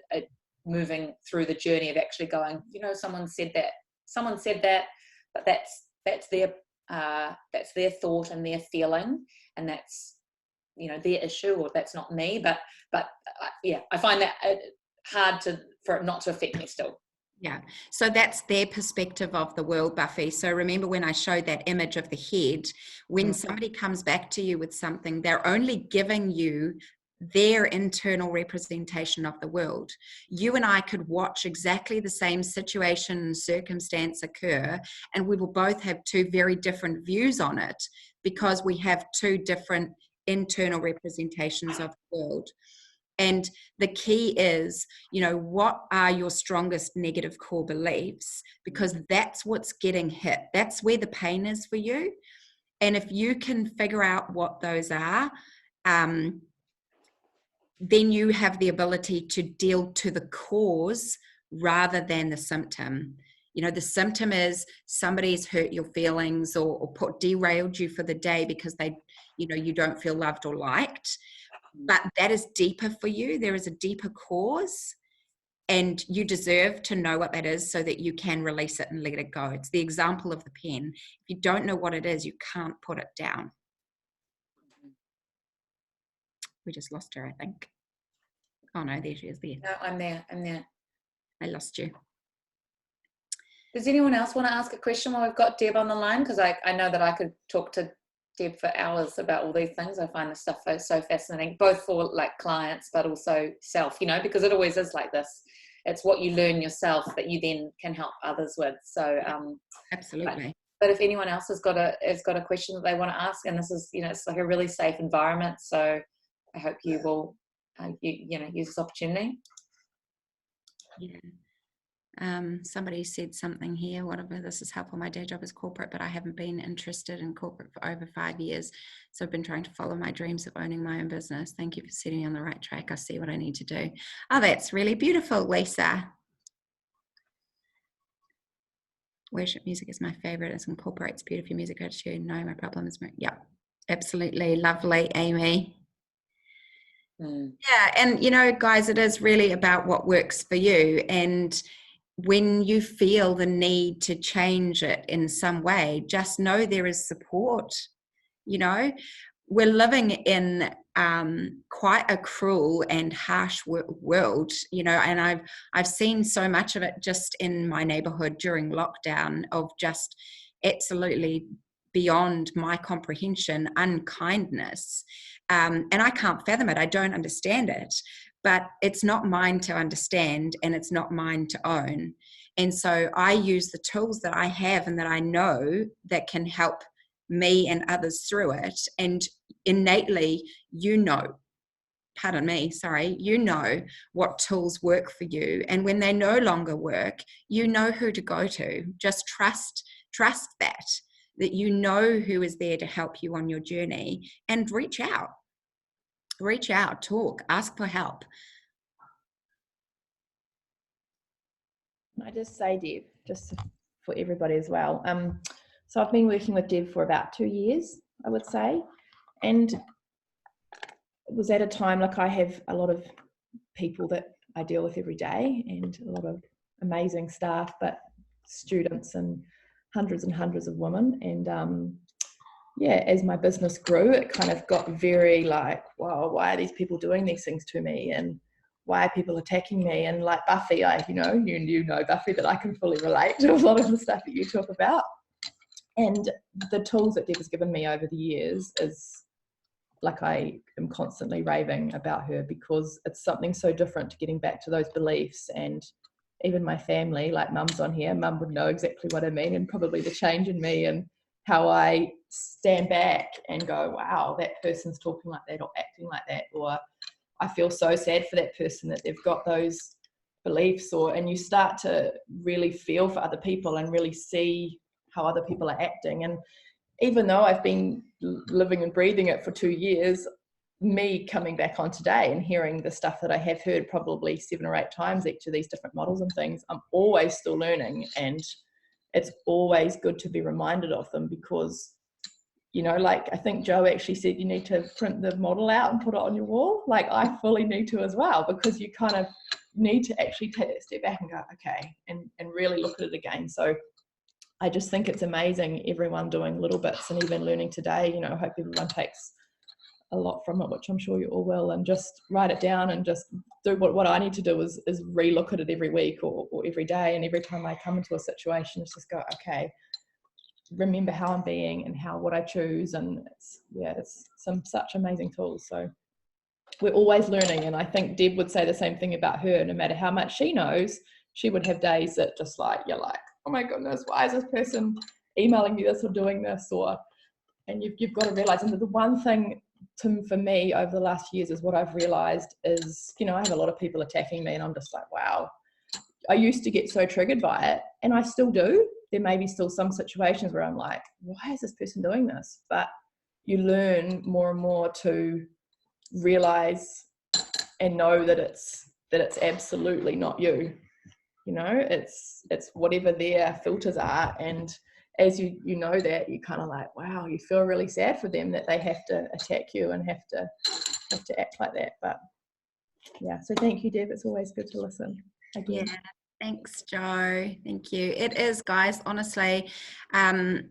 moving through the journey of actually going, you know, someone said that, but that's their thought and their feeling, and that's, you know, their issue, or that's not me. But yeah, I find that hard for it not to affect me still. Yeah, so that's their perspective of the world, Buffy. So remember when I showed that image of the head, when somebody comes back to you with something, they're only giving you their internal representation of the world. You and I could watch exactly the same situation and circumstance occur, and we will both have two very different views on it because we have two different internal representations of the world. And the key is, you know, what are your strongest negative core beliefs? Because that's what's getting hit. That's where the pain is for you. And if you can figure out what those are, then you have the ability to deal to the cause rather than the symptom. You know, the symptom is somebody's hurt your feelings or derailed you for the day because you don't feel loved or liked. But that is deeper for you. There is a deeper cause, and you deserve to know what that is so that you can release it and let it go. It's the example of the pen. If you don't know what it is, you can't put it down. We just lost her, I think. Oh no, there she is there. No, I'm there. I lost you. Does anyone else want to ask a question while we've got Deb on the line? Because I know that I could talk to Deb for hours about all these things. I find this stuff so fascinating, both for like clients, but also self, you know, because it always is like this. It's what you learn yourself that you then can help others with. So absolutely. But if anyone else has got a question that they want to ask, and this is, you know, it's like a really safe environment. So I hope you will, use this opportunity. Yeah. Somebody said something here, whatever, this is helpful. My day job is corporate, but I haven't been interested in corporate for over 5 years. So I've been trying to follow my dreams of owning my own business. Thank you for setting me on the right track. I see what I need to do. Oh, that's really beautiful, Lisa. Worship music is my favorite. It incorporates beautiful music gratitude. No, my problem is, yeah, absolutely lovely, Amy. Yeah, and you know, guys, it is really about what works for you. And when you feel the need to change it in some way, just know there is support. You know, we're living in quite a cruel and harsh world, you know, and I've seen so much of it just in my neighborhood during lockdown, of just absolutely beyond my comprehension unkindness, and I can't fathom it. I don't understand it, but it's not mine to understand, and it's not mine to own. And so I use the tools that I have and that I know that can help me and others through it. And innately, you know what tools work for you. And when they no longer work, you know who to go to. Just trust that you know who is there to help you on your journey, and reach out, talk, ask for help. I just say, Deb, just for everybody as well. So I've been working with Deb for about 2 years, I would say. And it was at a time, like, I have a lot of people that I deal with every day and a lot of amazing staff, but students and hundreds of women. And yeah, as my business grew, it kind of got very like, wow, why are these people doing these things to me? And why are people attacking me? And like Buffy, you know, Buffy, that I can fully relate to a lot of the stuff that you talk about. And the tools that Deb has given me over the years is, like, I am constantly raving about her, because it's something so different to getting back to those beliefs. And even my family, like Mum's on here, Mum would know exactly what I mean, and probably the change in me and how I stand back and go, wow, that person's talking like that or acting like that, or I feel so sad for that person that they've got those beliefs. And you start to really feel for other people and really see how other people are acting. And even though I've been living and breathing it for 2 years, me coming back on today and hearing the stuff that I have heard probably 7 or 8 times, each of these different models and things, I'm always still learning. And it's always good to be reminded of them, because, you know, like, I think Joe actually said you need to print the model out and put it on your wall. Like, I fully need to as well, because you kind of need to actually take that step back and go, okay, and really look at it again. So I just think it's amazing, everyone doing little bits, and even learning today. You know, I hope everyone takes a lot from it, which I'm sure you all will, and just write it down and just do what I need to do is re-look at it every week or every day. And every time I come into a situation, it's just go, okay, remember how I'm being and what I choose. And it's such amazing tools. So we're always learning. And I think Deb would say the same thing about her. No matter how much she knows, she would have days that just like, you're like, oh my goodness, why is this person emailing me this or doing this? And you've got to realize, and the one thing for me over the last years is what I've realized is, you know, I have a lot of people attacking me, and I'm just like, wow, I used to get so triggered by it, and I still do. There may be still some situations where I'm like, why is this person doing this? But you learn more and more to realize and know that it's absolutely not you. You know, it's whatever their filters are. And as you know that, you kind of like, wow, you feel really sad for them that they have to attack you and have to act like that. But yeah, so thank you, Deb. It's always good to listen again. Yeah, thanks, Joe. Thank you. It is, guys, honestly. I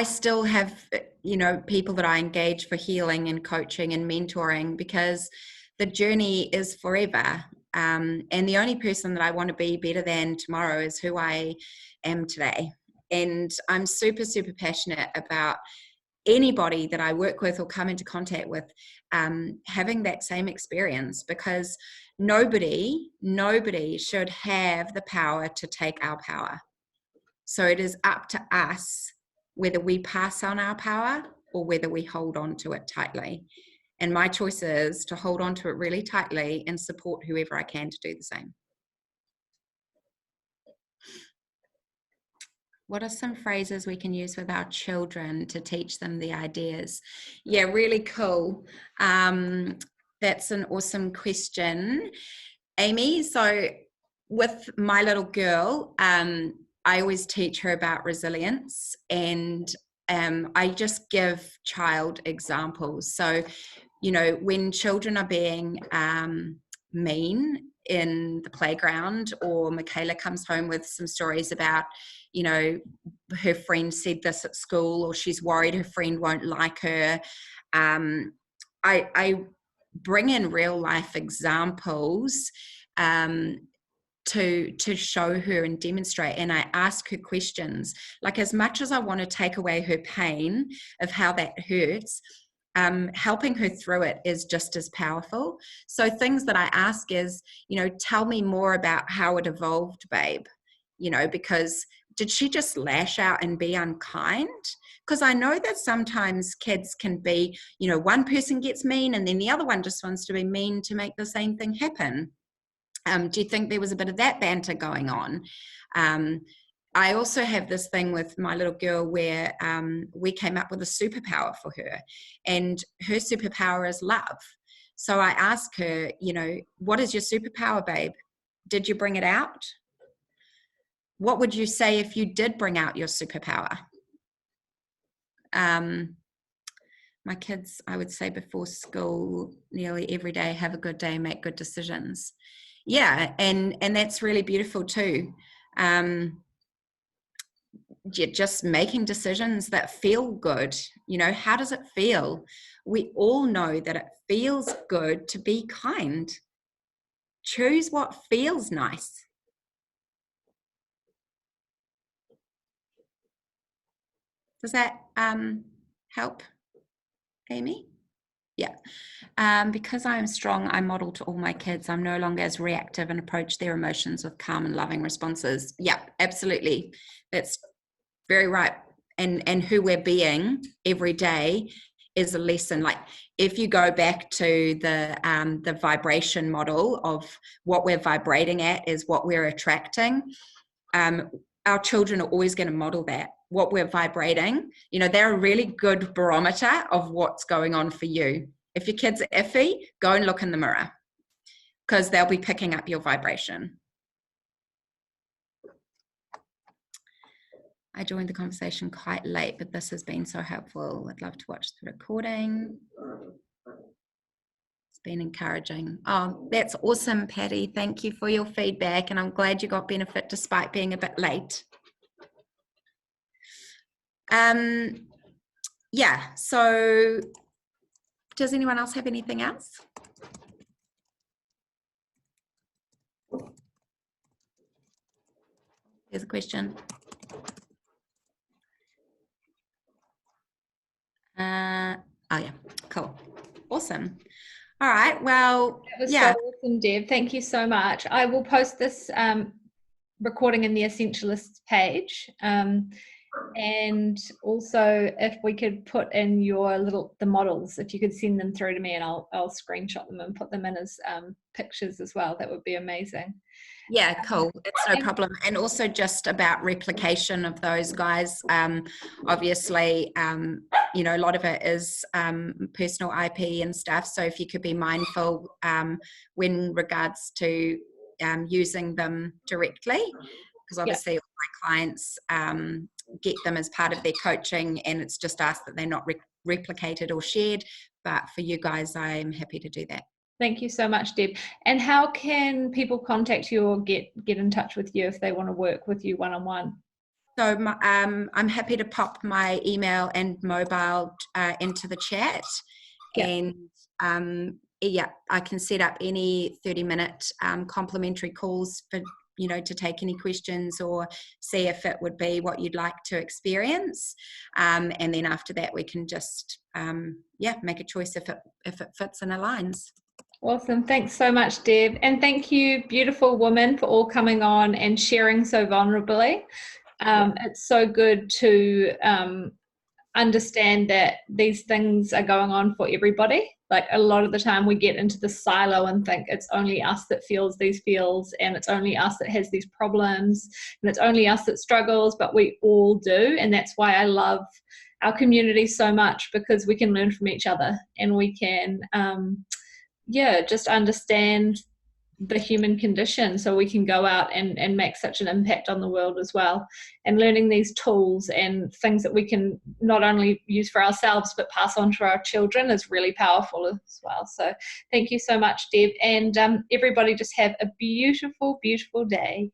still have, you know, people that I engage for healing and coaching and mentoring, because the journey is forever. And the only person that I want to be better than tomorrow is who I am today. And I'm super, super passionate about anybody that I work with or come into contact with having that same experience, because nobody should have the power to take our power. So it is up to us whether we pass on our power or whether we hold on to it tightly. And my choice is to hold on to it really tightly and support whoever I can to do the same. What are some phrases we can use with our children to teach them the ideas? Yeah, really cool. That's an awesome question, Amy. So with my little girl, I always teach her about resilience, and I just give child examples. So, you know, when children are being mean in the playground, or Michaela comes home with some stories about, you know, her friend said this at school, or she's worried her friend won't like her, I bring in real life examples to show her and demonstrate, and I ask her questions. Like, as much as I want to take away her pain of how that hurts, helping her through it is just as powerful. So things that I ask is, you know, tell me more about how it evolved, babe. You know, because did she just lash out and be unkind? Because I know that sometimes kids can be, you know, one person gets mean and then the other one just wants to be mean to make the same thing happen. Do you think there was a bit of that banter going on? I also have this thing with my little girl where we came up with a superpower for her, and her superpower is love. So I ask her, you know, what is your superpower, babe? Did you bring it out? What would you say if you did bring out your superpower? My kids, I would say before school, nearly every day, have a good day, make good decisions. Yeah, and that's really beautiful too. Just making decisions that feel good. You know, how does it feel? We all know that it feels good to be kind. Choose what feels nice. Does that help, Amy? Yeah. Because I am strong, I model to all my kids. I'm no longer as reactive and approach their emotions with calm and loving responses. Yeah, absolutely. That's very right. And who we're being every day is a lesson. Like, if you go back to the vibration model of what we're vibrating at is what we're attracting, our children are always going to model that. What we're vibrating, you know, they're a really good barometer of what's going on for you. If your kids are iffy, go and look in the mirror, because they'll be picking up your vibration. I joined the conversation quite late, but this has been so helpful. I'd love to watch the recording. It's been encouraging. Oh, that's awesome, Patty. Thank you for your feedback, and I'm glad you got benefit despite being a bit late. Yeah, so does anyone else have anything else? There's a question. Oh yeah, cool, awesome. All right, well, that was yeah. so awesome, Deb. Thank you so much. I will post this recording in the Essentialists page, and also if we could put in the models, if you could send them through to me, and I'll screenshot them and put them in as pictures as well. That would be amazing. Yeah, cool. It's no problem. And also just about replication of those guys. Obviously, you know, a lot of it is personal IP and stuff. So if you could be mindful when regards to using them directly, because obviously all my clients get them as part of their coaching, and it's just asked that they're not replicated or shared. But for you guys, I'm happy to do that. Thank you so much, Deb. And how can people contact you or get in touch with you if they want to work with you one-on-one? So I'm happy to pop my email and mobile into the chat. Yeah. And yeah, I can set up any 30-minute complimentary calls for, you know, to take any questions or see if it would be what you'd like to experience. And then after that, we can just, yeah, make a choice if it fits and aligns. Awesome. Thanks so much, Deb. And thank you, beautiful woman, for all coming on and sharing so vulnerably. It's so good to understand that these things are going on for everybody. Like a lot of the time we get into the silo and think it's only us that feels these feels, and it's only us that has these problems, and it's only us that struggles, but we all do. And that's why I love our community so much, because we can learn from each other, and we can just understand the human condition, so we can go out and make such an impact on the world as well. And learning these tools and things that we can not only use for ourselves but pass on to our children is really powerful as well. So thank you so much, Deb, and everybody just have a beautiful, beautiful day.